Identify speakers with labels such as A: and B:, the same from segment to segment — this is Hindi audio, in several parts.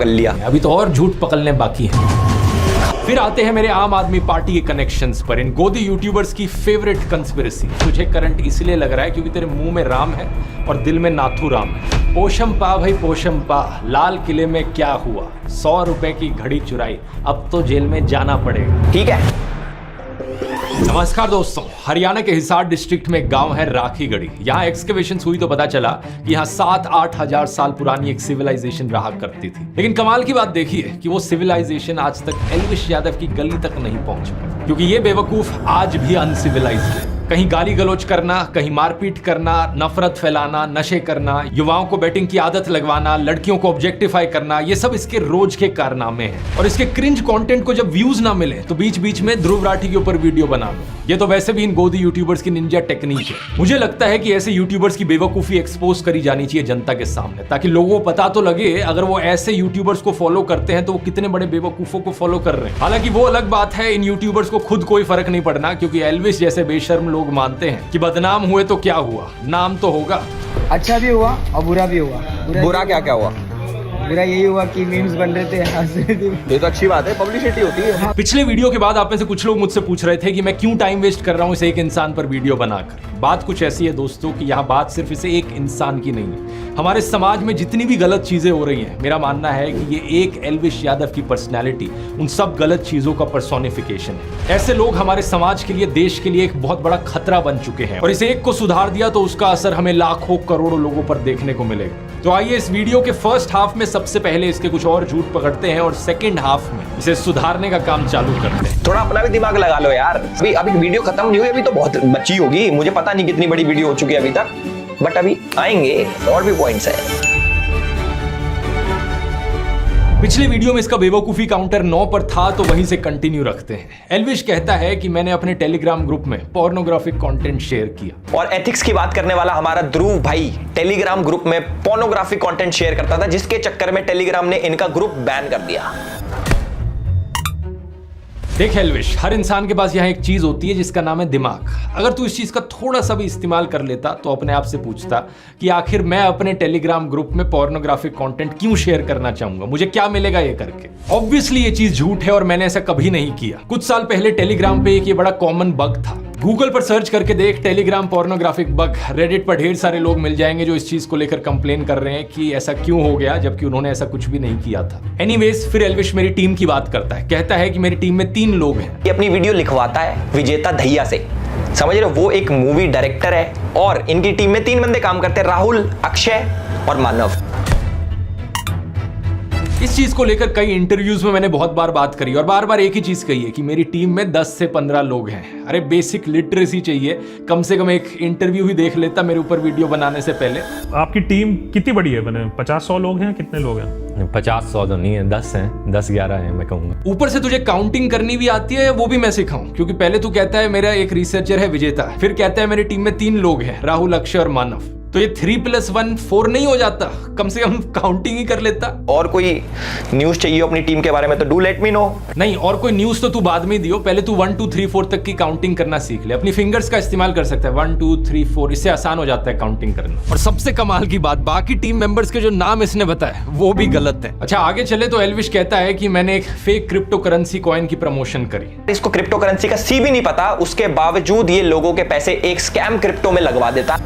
A: पकड़ लिया।
B: अभी तो और झूठ पकड़ने बाकी है। फिर आते हैं मेरे आम आदमी पार्टी के कनेक्शंस पर। इन गोदी यूट्यूबर्स की फेवरेट कंस्पिरेसी। तुझे करंट इसलिए लग रहा है क्योंकि तेरे मुंह में राम है और दिल में नाथू राम है। पोशम पा भाई पोशम पा, लाल किले में क्या हुआ, 100 रुपए की घड़ी चुराई, अब तो जेल में जाना पड़ेगा।
A: ठीक है।
B: नमस्कार दोस्तों, हरियाणा के हिसार डिस्ट्रिक्ट में एक गांव है राखीगढ़ी। यहाँ एक्सकवेशन हुई तो पता चला कि यहाँ 7-8 हजार साल पुरानी एक सिविलाइजेशन रहा करती थी। लेकिन कमाल की बात देखिए कि वो सिविलाइजेशन आज तक एल्विश यादव की गली तक नहीं पहुंच पाई, क्योंकि ये बेवकूफ आज भी अनसिविलाइज्ड है। कहीं गाली गलौज करना, कहीं मारपीट करना, नफरत फैलाना, नशे करना, युवाओं को बैटिंग की आदत लगवाना, लड़कियों को ऑब्जेक्टिफाई करना, ये सब इसके रोज के कारनामे हैं। और इसके क्रिंज कंटेंट को जब व्यूज ना मिले तो बीच बीच में ध्रुव राठी के ऊपर वीडियो बना लो। ये तो वैसे भी इन गोदी यूट्यूबर्स की निंजा टेक्निक है। मुझे लगता है कि ऐसे यूट्यूबर्स की बेवकूफी एक्सपोज करी जानी चाहिए जनता के सामने, ताकि लोगों को पता तो लगे अगर वो ऐसे यूट्यूबर्स को फॉलो करते हैं तो वो कितने बड़े बेवकूफों को फॉलो कर रहे हैं। हालांकि वो अलग बात है, इन यूट्यूबर्स को खुद कोई फर्क नहीं पड़ना, क्योंकि एल्विश जैसे बेशर्म लोग मानते हैं कि बदनाम हुए तो क्या हुआ, नाम तो होगा।
C: अच्छा भी हुआ और बुरा भी हुआ।
A: बुरा क्या क्या हुआ?
C: बुरा यही हुआ कि मीम्स बन रहे थे, हंस रहे थे।
A: ये तो अच्छी बात है, पब्लिसिटी होती है।
B: पिछले वीडियो के बाद आप में से कुछ लोग मुझसे पूछ रहे थे कि मैं क्यों टाइम वेस्ट कर रहा हूं इस एक इंसान पर वीडियो बनाकर। बात कुछ ऐसी है दोस्तों कि यहाँ बात सिर्फ इसे एक इंसान की नहीं है। हमारे समाज में जितनी भी गलत चीजें हो रही हैं, मेरा मानना है कि ये एक एल्विश यादव की पर्सनैलिटी उन सब गलत चीजों का पर्सोनिफिकेशन है। ऐसे लोग हमारे समाज के लिए, देश के लिए एक बहुत बड़ा खतरा बन चुके हैं, और इस एक को सुधार दिया तो उसका असर हमें लाखों करोड़ों लोगों पर देखने को मिलेगा। तो आइए इस वीडियो के फर्स्ट हाफ में सबसे पहले इसके कुछ और झूठ पकड़ते हैं और सेकंड हाफ में इसे सुधारने का काम चालू करते हैं।
A: थोड़ा अपना भी दिमाग लगा लो यार। अभी वीडियो खत्म नहीं हुई, अभी तो बहुत बची होगी। मुझे पता नहीं कितनी बड़ी वीडियो हो चुकी है अभी तक, बट अभी आएंगे और भी पॉइंट्स है।
B: पिछले वीडियो में इसका बेवकूफी काउंटर 9 पर था, तो वहीं से कंटिन्यू रखते हैं। एल्विश कहता है कि मैंने अपने टेलीग्राम ग्रुप में पोर्नोग्राफिक कंटेंट शेयर किया।
A: और एथिक्स की बात करने वाला हमारा ध्रुव भाई टेलीग्राम ग्रुप में पोर्नोग्राफिक कंटेंट शेयर करता था, जिसके चक्कर में टेलीग्राम ने इनका ग्रुप बैन कर दिया।
B: देख एल्विश, हर इंसान के पास यहाँ एक चीज होती है जिसका नाम है दिमाग। अगर तू इस चीज का थोड़ा सा भी इस्तेमाल कर लेता तो अपने आप से पूछता कि आखिर मैं अपने टेलीग्राम ग्रुप में पोर्नोग्राफिक कंटेंट क्यों शेयर करना चाहूंगा, मुझे क्या मिलेगा ये करके। ऑब्वियसली ये चीज झूठ है और मैंने ऐसा कभी नहीं किया। कुछ साल पहले टेलीग्राम पे एक ये बड़ा कॉमन बग था। गूगल पर सर्च करके देख टेलीग्राम पोर्नोग्राफिक बग, रेडिट पर ढेर सारे लोग मिल जाएंगे जो इस चीज को लेकर कंप्लेन कर रहे हैं कि ऐसा क्यों हो गया, जबकि उन्होंने ऐसा कुछ भी नहीं किया था। एनीवेज, फिर एल्विश मेरी टीम की बात करता है। कहता है कि मेरी टीम में 3 लोग हैं।
A: ये अपनी वीडियो लिखवाता है विजेता दहिया से, समझ रहे हो? वो एक मूवी डायरेक्टर है और इनकी टीम में 3 बंदे काम करते हैं, राहुल, अक्षय और मानव।
B: इस चीज को लेकर कई इंटरव्यूज में मैंने बहुत बार बात करी और बार बार एक ही चीज कही है कि मेरी टीम में 10 से 15 लोग हैं। अरे बेसिक लिटरेसी चाहिए, कम से कम एक इंटरव्यू ही देख लेता मेरे ऊपर वीडियो बनाने से पहले।
D: आपकी टीम कितनी बड़ी है? बने 50-100 लोग हैं? कितने लोग हैं?
B: 50-100 तो नहीं है, 10 हैं, 10-11 हैं मैं कहूंगा। ऊपर से तुझे काउंटिंग करनी भी आती है, वो भी मैं सिखाऊं, क्योंकि पहले तू कहता है मेरा एक रिसर्चर है विजेता, फिर कहता है मेरी टीम में 3 लोग हैं, राहुल, अक्षय और मानव। तो ये 3+1 4 नहीं हो जाता? कम से कम काउंटिंग ही कर लेता।
A: और कोई न्यूज चाहिए अपनी टीम के बारे में तो डू लेट मी नो।
B: नहीं, और कोई न्यूज तो तू बाद में दियो, पहले तू 1 2 3 4 तक की काउंटिंग करना सीख ले। अपनी फिंगर्स का इस्तेमाल कर सकता है, 1 2 3 4, इससे आसान हो जाता है काउंटिंग करना। और सबसे कमाल की बात, बाकी टीम मेंबर्स के जो नाम इसने बताया वो भी गलत है। अच्छा आगे चले तो एल्विश कहता है कि मैंने एक फेक क्रिप्टो करेंसी कॉइन की प्रमोशन करी।
A: इसको क्रिप्टो करेंसी का सी भी नहीं पता, उसके बावजूद ये लोगों के पैसे एक स्कैम क्रिप्टो में लगवा देता।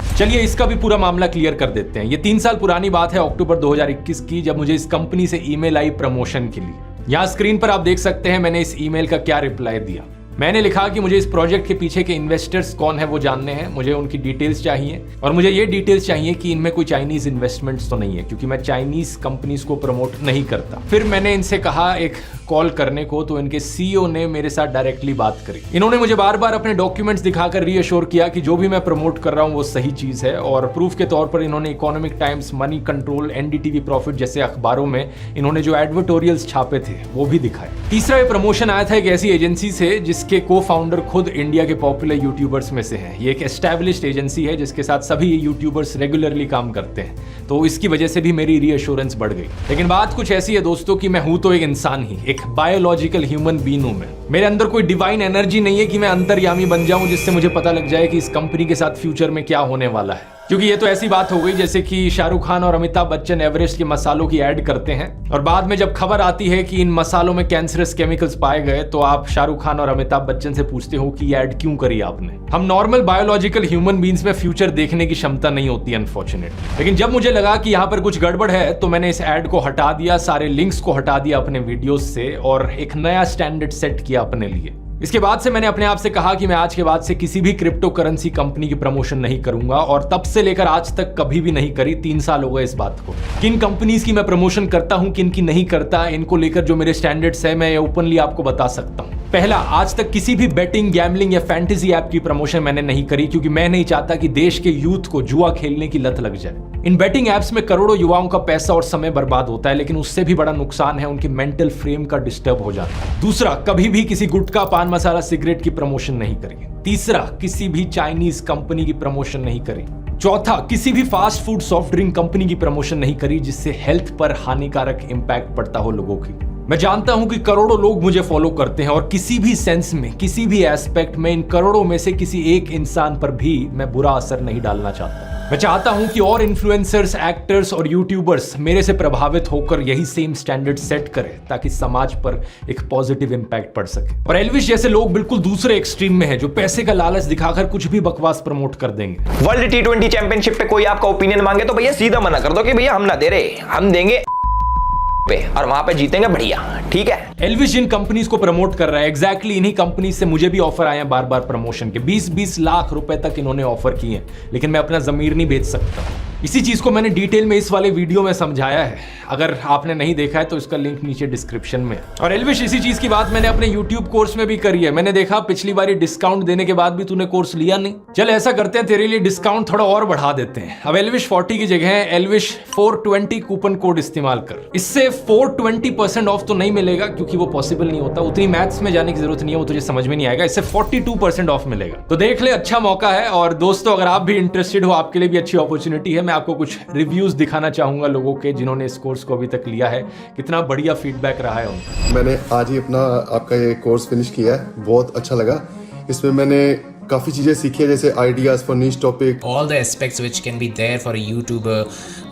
B: चलिए इसका भी पूरा मामला क्लियर कर देते हैं। ये 3 साल पुरानी बात है, अक्टूबर 2021 की, जब मुझे इस कंपनी से ईमेल आई प्रमोशन के लिए। यहाँ स्क्रीन पर आप देख सकते हैं मैंने इस ईमेल का क्या रिप्लाई दिया। मैंने लिखा कि मुझे इस प्रोजेक्ट के पीछे के इन्वेस्टर्स कौन है वो जानने हैं, मुझे उनकी डिटेल्स चाहिए और मुझे ये डिटेल्स चाहिए कि इनमें कोई चाइनीज इन्वेस्टमेंट्स तो नहीं है, क्योंकि मैं चाइनीज कंपनीज को प्रमोट नहीं करता। फिर मैंने इनसे कहा एक कॉल करने को, तो इनके सीईओ ने मेरे साथ डायरेक्टली बात करी। इन्होंने मुझे बार बार अपने डॉक्यूमेंट्स दिखाकर रीअश्योर किया कि जो भी मैं प्रमोट कर रहा हूँ वो सही चीज है, और प्रूफ के तौर पर इन्होंने economic times, money control, NDTV profit जैसे अखबारों में इन्होंने जो एडवर्टोरियल्स छापे थे वो भी दिखाए। तीसरा ये प्रमोशन आया था एक ऐसी एजेंसी से जिसके को फाउंडर खुद इंडिया के पॉपुलर यूट्यूबर्स में से हैं। ये एक एस्टैब्लिश्ड एजेंसी है जिसके साथ सभी यूट्यूबर्स रेगुलरली काम करते हैं, तो इसकी वजह से भी मेरी रीअश्योरेंस बढ़ गई। लेकिन बात कुछ ऐसी है दोस्तों कि मैं हूं तो एक इंसान ही, एक बायोलॉजिकल ह्यूमन बीइंग हूं मैं। मेरे अंदर कोई डिवाइन एनर्जी नहीं है कि मैं अंतर्यामी बन जाऊं जिससे मुझे पता लग जाए कि इस कंपनी के साथ फ्यूचर में क्या होने वाला है। क्योंकि ये तो ऐसी बात हो गई जैसे कि शाहरुख खान और अमिताभ बच्चन एवरेस्ट के मसालों की ऐड करते हैं और बाद में जब खबर आती है कि इन मसालों में कैंसरस केमिकल्स पाए गए तो आप शाहरुख खान और अमिताभ बच्चन से पूछते हो कि ये ऐड क्यों करी आपने। हम नॉर्मल बायोलॉजिकल ह्यूमन बींग्स में फ्यूचर देखने की क्षमता नहीं होती अनफॉर्चुनेट। लेकिन जब मुझे लगा कि यहाँ पर कुछ गड़बड़ है तो मैंने इस ऐड को हटा दिया, सारे लिंक्स को हटा दिया अपने वीडियोज से और एक नया स्टैंडर्ड सेट किया अपने लिए। इसके बाद से मैंने अपने आप से कहा कि मैं आज के बाद से किसी भी क्रिप्टो करेंसी कंपनी की प्रमोशन नहीं करूंगा और तब से लेकर आज तक कभी भी नहीं करी। 3 साल हो गए इस बात को। किन कंपनीज की मैं प्रमोशन करता हूं, किन की नहीं करता, इनको लेकर जो मेरे स्टैंडर्ड्स है मैं ये ओपनली आपको बता सकता हूं। पहला, आज तक किसी भी बेटिंग, गैम्बलिंग या फैंटेसी ऐप की प्रमोशन मैंने नहीं करी क्योंकि मैं नहीं चाहता कि देश के यूथ को जुआ खेलने की लत लग जाए। इन बेटिंग एप्स में करोड़ों युवाओं का पैसा और समय बर्बाद होता है, लेकिन उससे भी बड़ा नुकसान है उनके मेंटल फ्रेम का डिस्टर्ब हो जाता है। दूसरा, कभी भी किसी गुटखा, पान मसाला, सिगरेट की प्रमोशन नहीं करी। तीसरा, किसी भी चाइनीज कंपनी की प्रमोशन नहीं करी। चौथा, किसी भी fast food, soft drink company की प्रमोशन नहीं करी जिससे हेल्थ पर हानिकारक इंपैक्ट पड़ता हो लोगों की। मैं जानता हूं कि करोड़ों लोग मुझे फॉलो करते हैं और किसी भी सेंस में, किसी भी एस्पेक्ट में इन करोड़ों में से किसी एक इंसान पर भी मैं बुरा असर नहीं डालना चाहता। मैं चाहता हूं कि और इन्फ्लुएंसर्स, एक्टर्स और यूट्यूबर्स मेरे से प्रभावित होकर यही सेम स्टैंडर्ड सेट करें ताकि समाज पर एक पॉजिटिव इंपैक्ट पड़ सके। और एल्विश जैसे लोग बिल्कुल दूसरे एक्सट्रीम में हैं जो पैसे का लालच दिखाकर कुछ भी बकवास प्रमोट कर देंगे।
A: वर्ल्ड T20 चैंपियनशिप पे कोई आपका ओपिनियन मांगे तो भैया सीधा मना कर दो कि भैया हम ना दे रहे, हम देंगे पे और वहां पे जीतेंगे बढ़िया, ठीक है।
B: एल्विश जिन कंपनीज को प्रमोट कर रहा है एग्जैक्टली इन्हीं कंपनीज से मुझे भी ऑफर आए हैं बार बार प्रमोशन के। 20-20 लाख रुपए तक इन्होंने ऑफर किए हैं, लेकिन मैं अपना जमीर नहीं बेच सकता। इसी चीज को मैंने डिटेल में इस वाले वीडियो में समझाया है, अगर आपने नहीं देखा है तो इसका लिंक नीचे डिस्क्रिप्शन में। और एल्विश, इसी चीज की बात मैंने अपने YouTube कोर्स में भी करी है। मैंने देखा पिछली बारी डिस्काउंट देने के बाद भी तूने कोर्स लिया नहीं, चल ऐसा करते हैं तेरे लिए डिस्काउंट थोड़ा और बढ़ा देते हैं। अब एल्विश 40 की जगह एल्विश 420 कूपन कोड इस्तेमाल कर। इससे 420% ऑफ तो नहीं मिलेगा क्योंकि वो पॉसिबल नहीं होता, उतनी मैथ्स में जाने की जरूरत नहीं है, वो तुझे समझ में नहीं आएगा। इससे 42% ऑफ मिलेगा, तो देख ले, अच्छा मौका है। और दोस्तों, अगर आप भी इंटरेस्टेड हो, आपके लिए भी अच्छी अपॉर्चुनिटी है। मैं आपको कुछ रिव्यूज दिखाना चाहूंगा लोगों के जिन्होंने इस कोर्स को अभी तक लिया है, कितना बढ़िया फीडबैक रहा है उनका।
E: मैंने आज ही अपना आपका ये कोर्स फिनिश किया है, बहुत अच्छा लगा। इसमें मैंने काफ़ी चीज़ें सीखी है, जैसे ideas for niche topic.
F: All the aspects which can be there for a YouTuber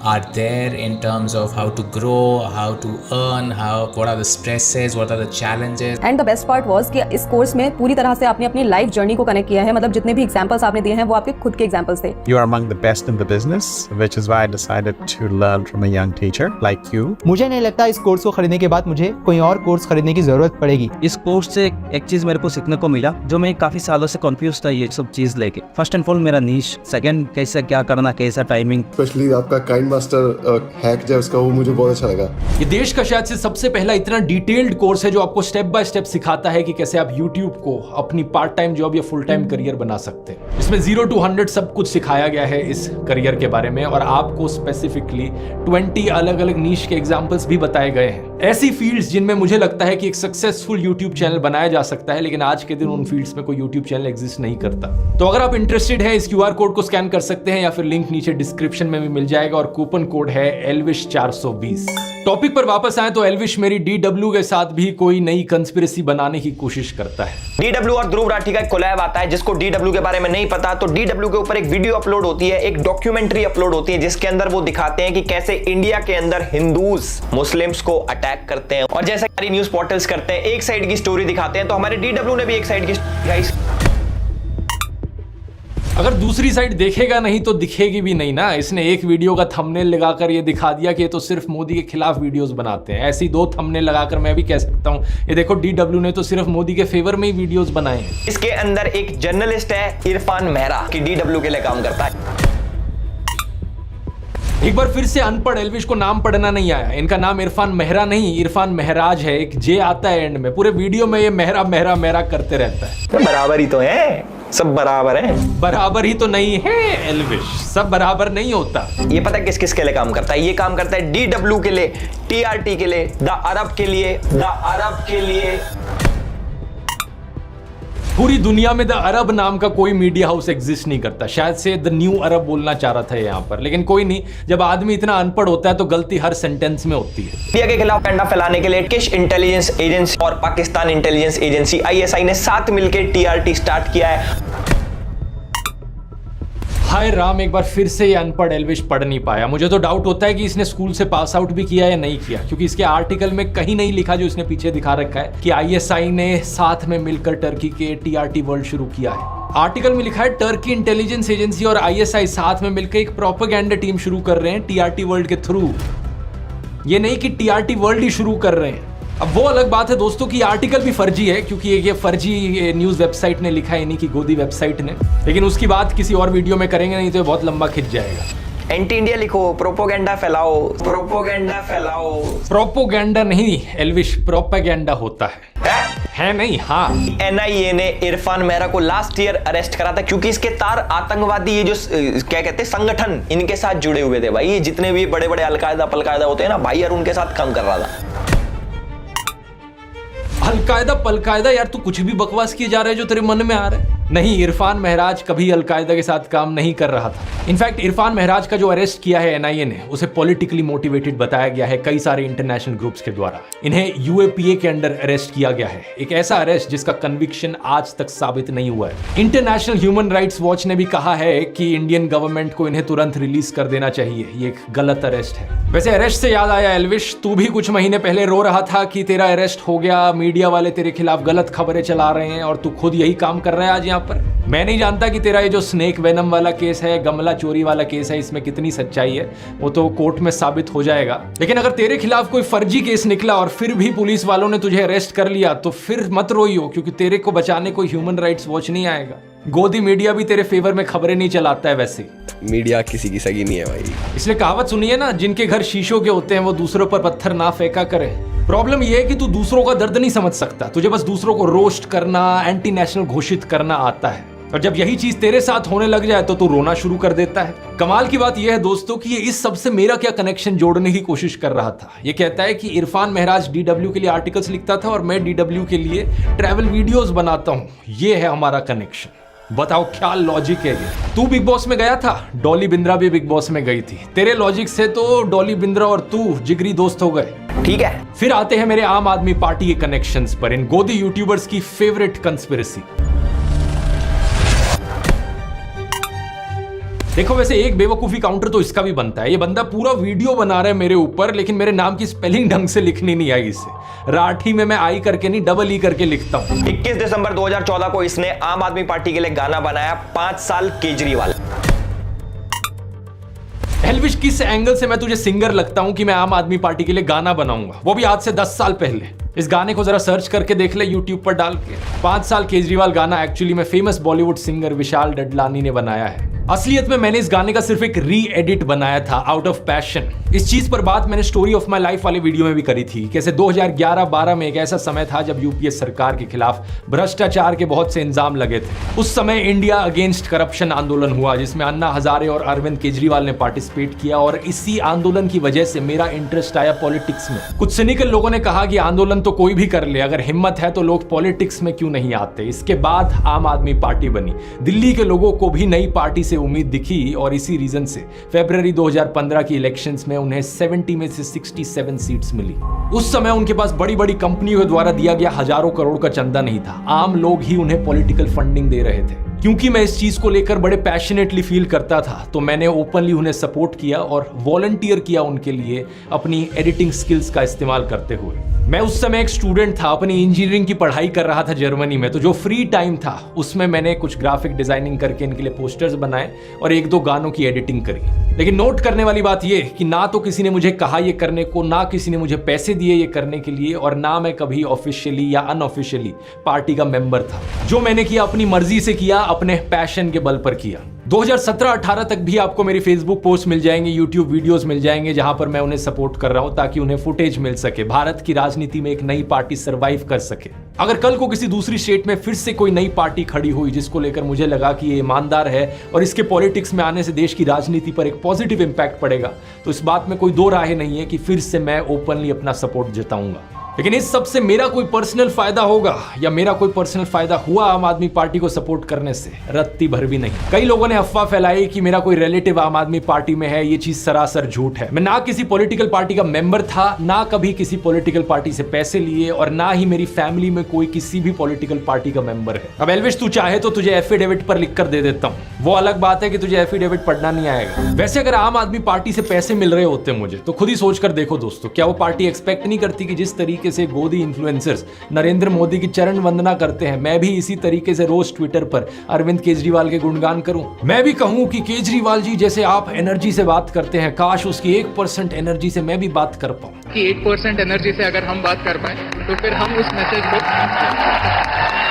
F: are there in terms of how to grow, how to earn, what are the stresses, what are the challenges.
G: And the best part was कि इस कोर्स में पूरी तरह से आपने अपनी लाइफ जर्नी को कनेक्ट किया है। मतलब जितने भी एग्जांपल्स आपने दिए हैं वो आपके खुद के एग्जांपल्स थे।
H: You are among the best in the business, which is why I decided to learn from a young teacher like you.
I: मुझे नहीं लगता इस कोर्स को खरीदने के बाद मुझे कोई और कोर्स खरीदने की जरूरत पड़ेगी।
J: इस कोर्स से एक चीज मेरे को सीखने को मिला जो मैं काफी सालों से कंफ्यूज था ये सब चीज लेके। फर्स्ट एंड फॉल मेरा नीश, सेकंड कैसे क्या करना, कैसा टाइमिंग।
E: स्पेशली आपका काइंड मास्टर हैक जो है उसका, वो मुझे बहुत अच्छा लगा।
B: ये देश का शायद से सबसे पहला इतना डिटेल्ड कोर्स है जो आपको स्टेप बाय स्टेप सिखाता है कि कैसे आप YouTube को अपनी पार्ट टाइम जॉब या फुल टाइम करियर बना सकते हैं। इसमें 0 to 100 सब कुछ सिखाया गया है इस करियर के बारे में, और आपको स्पेसिफिकली 20 अलग अलग नीश के एग्जांपल्स भी बताए गए हैं। ऐसी फील्ड्स जिनमें मुझे लगता है कि एक सक्सेसफुल YouTube चैनल बनाया जा सकता है, लेकिन आज के दिन उन फील्ड्स में कोई YouTube चैनल एग्जिस्ट नहीं करता। तो अगर आप इंटरेस्टेड हैं, इस QR कोड को स्कैन कर सकते हैं या फिर लिंक नीचे डिस्क्रिप्शन में भी मिल जाएगा, और कूपन कोड है एल्विश 420। टॉपिक पर वापस आए तो एल्विश मेरी DW के साथ भी कोई नई कंस्पिरेसी बनाने की कोशिश करता है।
A: DW और ध्रुव राठी का एक कोलैब आता है। जिसको DW के बारे में नहीं पता तो DW के ऊपर एक वीडियो अपलोड होती है, एक डॉक्यूमेंट्री अपलोड होती है जिसके अंदर वो दिखाते हैं कि कैसे इंडिया के अंदर हिंदूज मुस्लिम्स को अटैक करते हैं, और जैसे सारी न्यूज पोर्टल्स करते हैं एक साइड की स्टोरी दिखाते हैं, तो हमारे DW ने भी एक साइड की दिखाई।
B: अगर दूसरी साइड देखेगा नहीं तो दिखेगी भी नहीं ना। इसने एक वीडियो का थंबनेल लगाकर ये दिखा दिया कि ये तो सिर्फ मोदी के खिलाफ वीडियोस बनाते हैं। ऐसी 2 थंबनेल लगाकर मैं भी कह सकता हूँ ये देखो DW ने तो सिर्फ मोदी के फेवर में ही वीडियोस बनाए हैं।
A: इसके अंदर एक जर्नलिस्ट है इरफान मेहरा कि DW के लिए काम करता है।
B: एक बार फिर से अनपढ़ एल्विश को नाम पढ़ना नहीं आया। इनका नाम इरफान मेहरा नहीं, इरफान महराज है। एक जे आता है एंड में। पूरे वीडियो में ये मेहरा मेहरा मेहरा करते रहता है।
A: बराबर ही तो है, सब बराबर है।
B: बराबर ही तो नहीं है एल्विश, सब बराबर नहीं होता।
A: ये पता किस किस के लिए काम करता है? ये काम करता है DW के लिए, TRT के लिए, द अरब के लिए, द अरब के लिए।
B: पूरी दुनिया में द अरब नाम का कोई मीडिया हाउस एग्जिस्ट नहीं करता। शायद से द न्यू अरब बोलना चाह रहा था यहाँ पर, लेकिन कोई नहीं। जब आदमी इतना अनपढ़ होता है तो गलती हर सेंटेंस में होती है।
A: इंडिया के खिलाफ कंडा फैलाने के लिए टर्किश इंटेलिजेंस एजेंसी और पाकिस्तान इंटेलिजेंस एजेंसी ISI ने साथ मिलकर TRT स्टार्ट किया है।
B: हाय राम, एक बार फिर से ये अनपढ़ एल्विश पढ़ नहीं पाया। मुझे तो डाउट होता है कि इसने स्कूल से पास आउट भी किया या नहीं किया, क्योंकि इसके आर्टिकल में कहीं नहीं लिखा जो इसने पीछे दिखा रखा है कि आईएसआई ने साथ में मिलकर टर्की के टीआरटी वर्ल्ड शुरू किया है। आर्टिकल में लिखा है टर्की इंटेलिजेंस एजेंसी और आईएसआई साथ में मिलकर एक प्रोपेगेंडा टीम शुरू कर रहे हैं टीआरटी वर्ल्ड के थ्रू। ये नहीं कि टीआरटी वर्ल्ड ही शुरू कर रहे हैं। अब वो अलग बात है दोस्तों कि आर्टिकल भी फर्जी है, क्योंकि ये फर्जी न्यूज वेबसाइट ने लिखा है, यानी कि गोदी वेबसाइट ने। लेकिन उसकी बात किसी और वीडियो में करेंगे, नहीं तो बहुत लंबा खिंच जाएगा।
A: एंटी इंडिया लिखो, प्रोपोगेंडा फैलाओ, प्रोपोगेंडा फैलाओ।
B: प्रोपोगेंडा नहीं एल्विश, प्रोपेगेंडा होता है नहीं। हाँ,
A: एनआईए ने इरफान मेहरा को लास्ट ईयर अरेस्ट करा था क्योंकि इसके तार आतंकवादी, ये जो क्या कहते हैं संगठन, इनके साथ जुड़े हुए थे भाई। ये जितने भी बड़े बड़े अलकायदा पलकायदा होते हैं ना भाई, यार उनके साथ काम कर रहा था।
B: अलकायदा पलकायदा, यार तू कुछ भी बकवास किए जा रहा है जो तेरे मन में आ रहा है। नहीं, इरफान महराज कभी अलकायदा के साथ काम नहीं कर रहा था। इनफैक्ट इरफान महराज का जो अरेस्ट किया है एनआईए ने, उसे पॉलिटिकली मोटिवेटेड बताया गया है कई सारे इंटरनेशनल ग्रुप्स के द्वारा। इन्हें यूएपीए के अंडर अरेस्ट किया गया है, एक ऐसा अरेस्ट जिसका कन्विक्शन आज तक साबित नहीं हुआ है। इंटरनेशनल ह्यूमन राइट्स वॉच ने भी कहा है कि इंडियन गवर्नमेंट को इन्हें तुरंत रिलीज कर देना चाहिए। ये एक गलत अरेस्ट है। वैसे अरेस्ट से याद आया एल्विश, तू भी कुछ महीने पहले रो रहा था कि तेरा अरेस्ट हो गया, मीडिया वाले तेरे खिलाफ गलत खबरें चला रहे हैं, और तू खुद यही काम कर रहा है आज यहाँ पर। मैं नहीं जानता कि तेरा ये जो स्नेक वेनम वाला केस है, गमला चोरी वाला केस है, इसमें कितनी सच्चाई है, वो तो कोर्ट में साबित हो जाएगा। लेकिन अगर तेरे खिलाफ कोई फर्जी केस निकला और फिर भी पुलिस वालों ने तुझे अरेस्ट कर लिया, तो फिर मत रोइयो, क्योंकि तेरे को बचाने कोई ह्यूमन राइट्स वॉच नहीं आएगा। गोदी मीडिया भी तेरे फेवर में खबरें नहीं चलाता है। वैसे
K: मीडिया किसी की सगी नहीं है भाई।
B: इसलिए कहावत सुनी है ना, जिनके घर शीशों के होते हैं वो दूसरों पर पत्थर ना फेंका करे। प्रॉब्लम यह है कि तू दूसरों का दर्द नहीं समझ सकता, तुझे बस दूसरों को रोस्ट करना, एंटी नेशनल घोषित करना आता है। और जब यही चीज तेरे साथ होने लग जाए तो तू रोना शुरू कर देता है। कमाल की बात यह है दोस्तों कि ये इस सब से मेरा क्या कनेक्शन जोड़ने की कोशिश कर रहा था। ये कहता है कि इरफान महराज डीडब्ल्यू के लिए आर्टिकल्स लिखता था और मैं डीडब्ल्यू के लिए ट्रैवल वीडियोस बनाता हूं। ये है हमारा कनेक्शन। बताओ क्या लॉजिक है ये। तू बिग बॉस में गया था, डॉली बिंद्रा भी बिग बॉस में गई थी। तेरे लॉजिक से तो डॉली बिंद्रा और तू जिगरी दोस्त हो गए।
A: ठीक है,
B: फिर आते हैं मेरे आम आदमी पार्टी के कनेक्शंस पर, इन गोदी यूट्यूबर्स की फेवरेट कंस्पिरेसी। देखो वैसे एक बेवकूफी काउंटर तो इसका भी बनता है। ये बंदा पूरा वीडियो बना रहा है मेरे ऊपर, लेकिन मेरे नाम की स्पेलिंग ढंग से लिखनी नहीं आई इसे। राठी में मैं आई करके नहीं, डबल ई करके लिखता हूं।
A: 21 दिसंबर 2014 को इसने आम आदमी पार्टी के लिए गाना बनाया, 5 साल केजरीवाल।
B: एल्विश, किस एंगल से मैं तुझे सिंगर लगता हूं कि मैं आम आदमी पार्टी के लिए गाना बनाऊंगा, वो भी आज से 10 साल पहले। इस गाने को जरा सर्च करके देख ले यूट्यूब पर डाल के। 5 साल केजरीवाल गाना एक्चुअली में फेमस बॉलीवुड सिंगर विशाल डडलानी ने बनाया है। असलियत में मैंने इस गाने का सिर्फ एक री एडिट बनाया था आउट ऑफ पैशन। इस चीज पर बात मैंने स्टोरी ऑफ माय लाइफ वाले वीडियो में भी करी थी। कैसे 2011-12 में एक ऐसा समय था जब यूपीए सरकार के खिलाफ भ्रष्टाचार के बहुत से इल्जाम लगे थे। उस समय इंडिया अगेंस्ट करप्शन आंदोलन हुआ, जिसमें अन्ना हजारे और अरविंद केजरीवाल ने पार्टिसिपेट किया, और इसी आंदोलन की वजह से मेरा इंटरेस्ट आया पॉलिटिक्स में। कुछ सिनिकल लोगों ने कहा कि आंदोलन तो कोई भी कर ले, अगर हिम्मत है तो लोग पॉलिटिक्स में क्यों नहीं आते। इसके बाद आम आदमी पार्टी बनी। दिल्ली के लोगों को भी नई पार्टी से उम्मीद दिखी, और इसी रीजन से फरवरी 2015 की इलेक्शंस में उन्हें 70 में से 67 सीट्स मिली। उस समय उनके पास बड़ी बड़ी कंपनियों के द्वारा दिया गया हजारों करोड़ का चंदा नहीं था, आम लोग ही उन्हें पॉलिटिकल फंडिंग दे रहे थे। क्योंकि मैं इस चीज को लेकर बड़े पैशनेटली फील करता था, तो मैंने ओपनली उन्हें सपोर्ट किया और वॉलंटियर किया उनके लिए अपनी एडिटिंग स्किल्स का इस्तेमाल करते हुए। मैं उस समय एक स्टूडेंट था, अपनी इंजीनियरिंग की पढ़ाई कर रहा था जर्मनी में, तो जो फ्री टाइम था उसमें मैंने कुछ ग्राफिक डिजाइनिंग करके इनके लिए पोस्टर्स बनाए और 1-2 गानों की एडिटिंग करी। लेकिन नोट करने वाली बात यह कि ना तो किसी ने मुझे कहा यह करने को, ना किसी ने मुझे पैसे दिए ये करने के लिए, और ना मैं कभी ऑफिशियली या अनऑफिशियली पार्टी का मेंबर था। जो मैंने किया अपनी मर्जी से किया, अपने पैशन के बल पर किया। 2017-18 तक भी आपको मेरी फेसबुक पोस्ट मिल जाएंगे, यूट्यूब वीडियोस मिल जाएंगे, जहां पर मैं उन्हें सपोर्ट कर रहा हूं ताकि उन्हें फुटेज मिल सके, भारत की राजनीति में एक नई पार्टी सरवाइव कर सके। अगर कल को किसी दूसरी स्टेट में फिर से कोई नई पार्टी खड़ी हुई जिसको लेकर मुझे लगा कि ये ईमानदार है और इसके पॉलिटिक्स में आने से देश की राजनीति पर एक पॉजिटिव इंपैक्ट पड़ेगा, तो इस बात में कोई दो राय नहीं है कि फिर से मैं ओपनली अपना सपोर्ट जताऊंगा। लेकिन इस सब से मेरा कोई पर्सनल फायदा होगा या मेरा कोई पर्सनल फायदा हुआ आम आदमी पार्टी को सपोर्ट करने से, रत्ती भर भी नहीं। कई लोगों ने अफवाह फैलाई कि मेरा कोई रिलेटिव आम आदमी पार्टी में है, ये चीज सरासर झूठ है। मैं ना किसी पॉलिटिकल पार्टी का मेंबर था, ना कभी किसी पॉलिटिकल पार्टी से पैसे लिए, और ना ही मेरी फैमिली में कोई किसी भी पॉलिटिकल पार्टी का मेंबर है। अब एल्विश तू चाहे तो तुझे एफिडेविट पर लिख कर दे देता हूँ, वो अलग बात है कि तुझे एफिडेविट पढ़ना नहीं आएगा। वैसे अगर आम आदमी पार्टी से पैसे मिल रहे होते मुझे तो खुद ही सोचकर देखो दोस्तों, क्या वो पार्टी एक्सपेक्ट नहीं करती कि जिस तरीके से गोदी इन्फ्लुएंसर्स नरेंद्र मोदी की चरण वंदना करते हैं, मैं भी इसी तरीके से रोज ट्विटर पर अरविंद केजरीवाल के गुणगान करूं। मैं भी कहूं कि केजरीवाल जी जैसे आप एनर्जी से बात करते हैं, काश उसकी 1% एनर्जी से मैं भी बात कर पाऊं।
C: कि 1% एनर्जी से अगर हम बात कर पाए तो फिर हम उस मैसेज को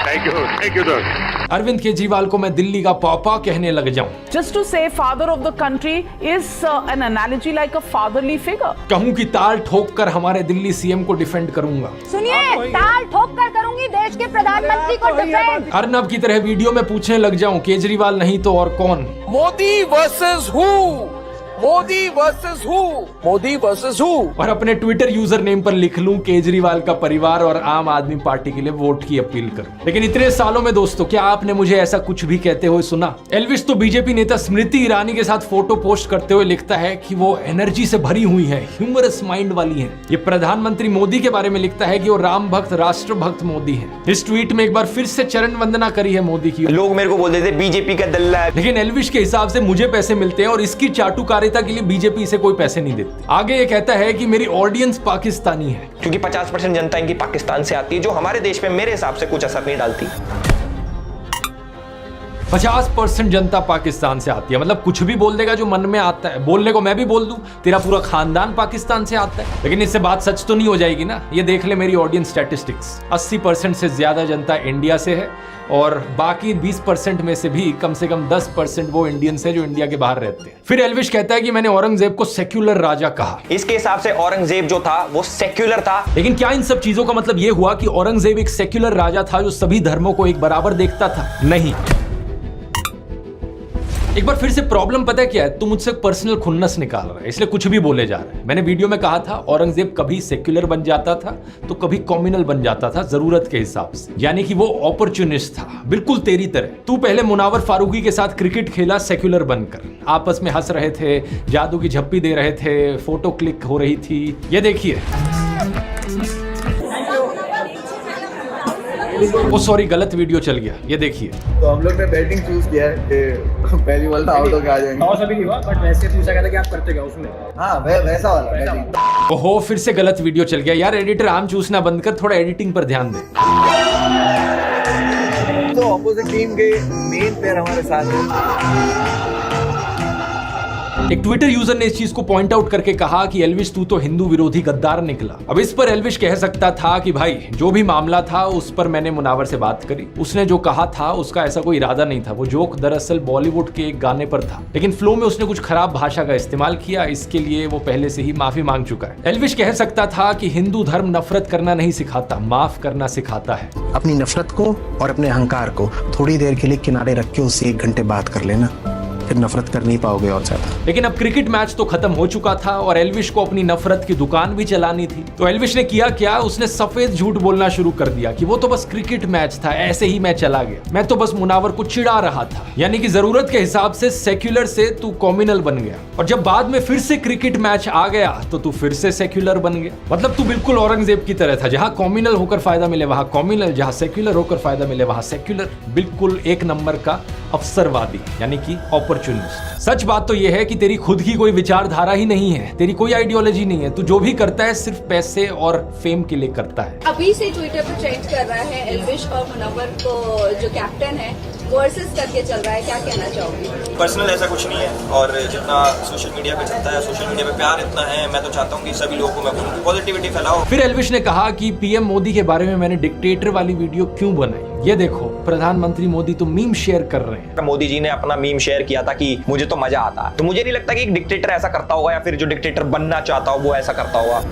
E: thank you sir.
B: Arvind Kejriwal को मैं दिल्ली का पापा कहने लग जाऊं।
L: Just to say father of the country is an analogy like a fatherly figure.
B: कहूं कि ताल ठोक कर हमारे दिल्ली सीएम को डिफेंड करूंगा।
G: सुनिए, ताल ठोक कर करूंगी देश के प्रधानमंत्री को डिफेंड।
B: अर्नब की तरह वीडियो में पूछने लग जाऊं, केजरीवाल नहीं तो और कौन?
C: Modi versus who, Modi versus who, Modi versus who.
B: और अपने ट्विटर यूजर नेम पर लिख लूं केजरीवाल का परिवार और आम आदमी पार्टी के लिए वोट की अपील करूं। लेकिन इतने सालों में दोस्तों, क्या आपने मुझे ऐसा कुछ भी कहते हुए सुना? एल्विश तो बीजेपी नेता स्मृति ईरानी के साथ फोटो पोस्ट करते हुए लिखता है कि वो एनर्जी से भरी हुई है, ह्यूमरस माइंड वाली है। ये प्रधानमंत्री मोदी के बारे में लिखता है कि वो राम भक्त राष्ट्र भक्त मोदी है। इस ट्वीट में एक बार फिर से चरण वंदना करी है मोदी की।
A: लोग मेरे को बोलते थे बीजेपी का दल्ला है,
B: लेकिन एल्विश के हिसाब से मुझे पैसे मिलते हैं और इसकी चाटुकारिता के लिए बीजेपी से कोई पैसे नहीं देती। आगे ये कहता है कि मेरी ऑडियंस पाकिस्तानी है,
A: क्योंकि 50% जनता इनकी पाकिस्तान से आती है, जो हमारे देश पे मेरे हिसाब से कुछ असर नहीं डालती।
B: 50% जनता पाकिस्तान से आती है, मतलब कुछ भी बोल देगा जो मन में आता है। बोलने को मैं भी बोल दूं तेरा पूरा खानदान पाकिस्तान से आता है, लेकिन इससे बात सच तो नहीं हो जाएगी ना। ये देख ले मेरी ऑडियंस स्टैटिस्टिक्स, 80% से ज्यादा जनता इंडिया से है और बाकी 20% में से भी कम से कम 10% वो इंडियंस है जो इंडिया के बाहर रहते हैं। फिर एल्विश कहता है कि मैंने औरंगजेब को सेक्युलर राजा कहा।
A: इसके हिसाब से औरंगजेब जो था वो सेक्युलर था।
B: लेकिन क्या इन सब चीजों का मतलब ये हुआ कि औरंगजेब एक सेक्युलर राजा था जो सभी धर्मों को एक बराबर देखता था? नहीं। एक बार फिर से प्रॉब्लम पता है क्या है? तू मुझसे पर्सनल खुन्नस निकाल रहा है, इसलिए कुछ भी बोले जा रहा है। मैंने वीडियो में कहा था औरंगजेब कभी सेक्युलर बन जाता था तो कभी कम्युनल बन जाता था, जरूरत के हिसाब से। यानी कि वो अपॉर्चुनिस्ट था, बिल्कुल तेरी तरह। तू पहले मुनावर फारूकी के साथ क्रिकेट खेला सेक्युलर बनकर, आपस में हंस रहे थे, जादू की झप्पी दे रहे थे, फोटो क्लिक हो रही थी। ये देखिए, ओ सॉरी गलत वीडियो चल गया, ये देखिए।
C: तो हम लोग ने बैटिंग चूज किया है कि पहली बॉल आउट होकर आ जाएंगे। टॉस अभी नहीं हुआ, बट वैसे पूछा गया था कि आप करते क्या उसमें। हाँ वैसा वाला बैटिंग।
B: ओहो, फिर से गलत वीडियो चल गया। यार एडिटर आम चूसना बंद कर, थोड़ा एडिटिंग पर ध्यान दे।
C: तो ऑपोजिट टीम के मेन प्लेयर हमारे साथ हैं।
B: एक ट्विटर यूजर ने इस चीज को पॉइंट आउट करके कहा कि एल्विश तू तो हिंदू विरोधी गद्दार निकला। अब इस पर एल्विश कह सकता था कि भाई जो भी मामला था उस पर मैंने मुनावर से बात करी, उसने जो कहा था उसका ऐसा कोई इरादा नहीं था, वो जोक दरअसल बॉलीवुड के एक गाने पर था, लेकिन फ्लो में उसने कुछ खराब भाषा का इस्तेमाल किया, इसके लिए वो पहले से ही माफी मांग चुका है। एल्विश कह सकता था कि हिंदू धर्म नफरत करना नहीं सिखाता, माफ करना सिखाता है।
M: अपनी नफरत को और अपने अहंकार को थोड़ी देर के लिए किनारे रख के उससे 1 घंटे बात कर लेना, फिर नफरत कर नहीं पाओगे और ज्यादा।
B: लेकिन अब क्रिकेट मैच तो खत्म हो चुका था और एल्विश को अपनी नफरत की दुकान भी चलानी थी। तो एल्विश ने किया क्या? उसने सफेद झूठ बोलना शुरू कर दिया कि वो तो बस क्रिकेट मैच था, ऐसे ही मैं चला गया, मैं तो बस मुनावर को चिढ़ा रहा था। यानी कि जरूरत के हिसाब से सेक्युलर से तू कम्युनल बन गया, और जब बाद में फिर से क्रिकेट मैच आ गया तो तू फिर से सेक्युलर बन गया। मतलब तू बिल्कुल औरंगजेब की तरह था, जहां कम्युनल होकर फायदा मिले वहां कम्युनल, जहां सेक्युलर होकर फायदा मिले वहां सेक्युलर। बिल्कुल एक नंबर का अवसरवादी, यानी कि अपॉर्चुनिस्ट। सच बात तो यह है कि तेरी खुद की कोई विचारधारा ही नहीं है, तेरी कोई आइडियोलॉजी नहीं है, तू जो भी करता है सिर्फ पैसे और फेम के लिए करता है।
G: अभी से ट्विटर पर ट्रेंड कर रहा है एल्विश और मुनव्वर को जो कैप्टन है वर्सेस करके चल रहा है, क्या कहना चाहोगे?
A: पर्सनल ऐसा कुछ नहीं है, और जितना सोशल मीडिया पे चलता है, सोशल मीडिया पे प्यार इतना है, मैं तो चाहता हूँ कि सभी लोगों को मैं बोलूँ पॉजिटिविटी फैलाओ।
B: फिर एल्विश ने कहा कि पीएम मोदी के बारे में मैंने डिक्टेटर वाली वीडियो क्यों बनाई? ये देखो, प्रधानमंत्री मोदी तो मीम शेयर कर रहे हैं।
A: मोदी जी ने अपना मीम शेयर किया था कि मुझे तो मजा आता, तो मुझे नहीं लगता कि एक डिक्टेटर ऐसा करता होगा, या फिर जो डिक्टेटर बनना चाहता हो वो ऐसा करता होगा।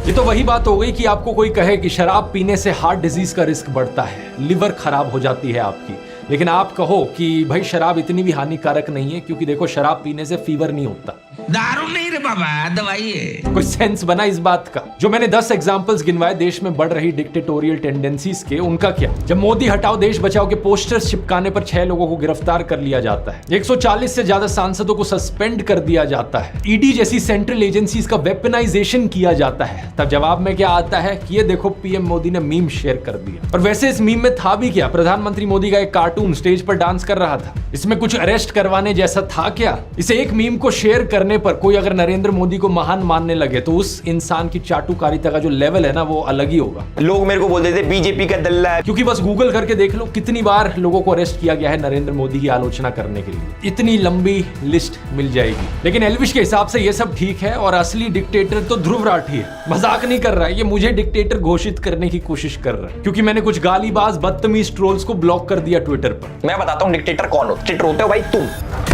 B: ये तो वही बात हो गई कि आपको कोई कहे कि शराब पीने से हार्ट डिजीज का रिस्क बढ़ता है, लिवर खराब हो जाती है आपकी, लेकिन आप कहो कि भाई शराब इतनी भी हानिकारक नहीं है, क्योंकि देखो शराब पीने से फीवर नहीं होता।
N: दारू नहीं रे बाबा, दवाई है।
B: कोई सेंस बना इस बात का? जो मैंने 10 एग्जांपल्स गिनवाए देश में बढ़ रही डिक्टेटोरियल टेंडेंसीज के, उनका क्या? जब मोदी हटाओ देश बचाओ के पोस्टर्स चिपकाने पर 6 लोगों को गिरफ्तार कर लिया जाता है, 140 से ज्यादा सांसदों को सस्पेंड कर दिया जाता है, ईडी जैसी सेंट्रल एजेंसीज का वेपनाइजेशन किया जाता है, तब जवाब में क्या आता है कि ये देखो पीएम मोदी ने मीम शेयर कर दिया। और वैसे इस मीम में था भी क्या? प्रधानमंत्री मोदी का एक कार्टून कार्टून स्टेज पर डांस कर रहा था। इसमें कुछ अरेस्ट करवाने जैसा था क्या? इसे एक मीम को शेयर करने पर कोई अगर नरेंद्र मोदी को महान मानने लगे तो उस इंसान की चाटुकारिता का जो लेवल है ना वो अलग ही होगा।
A: लोग मेरे को बोलते थे बीजेपी का दल्ला है,
B: क्योंकि बस गूगल करके देख लो कितनी बार लोगों को अरेस्ट किया गया है नरेंद्र मोदी की आलोचना करने के लिए। इतनी लंबी लिस्ट मिल जाएगी। लेकिन एल्विश के हिसाब से ये सब ठीक है और असली डिक्टेटर तो ध्रुव राठी है। मजाक नहीं कर रहा है, ये मुझे डिक्टेटर घोषित करने की कोशिश कर रहा है क्योंकि मैंने कुछ गालीबाज बदतमीज ट्रोल्स को ब्लॉक कर दिया ट्विटर पर।
A: मैं बताता हूँ डिक्टेटर कौन हो। डिक्टेटर होते हो भाई तुम।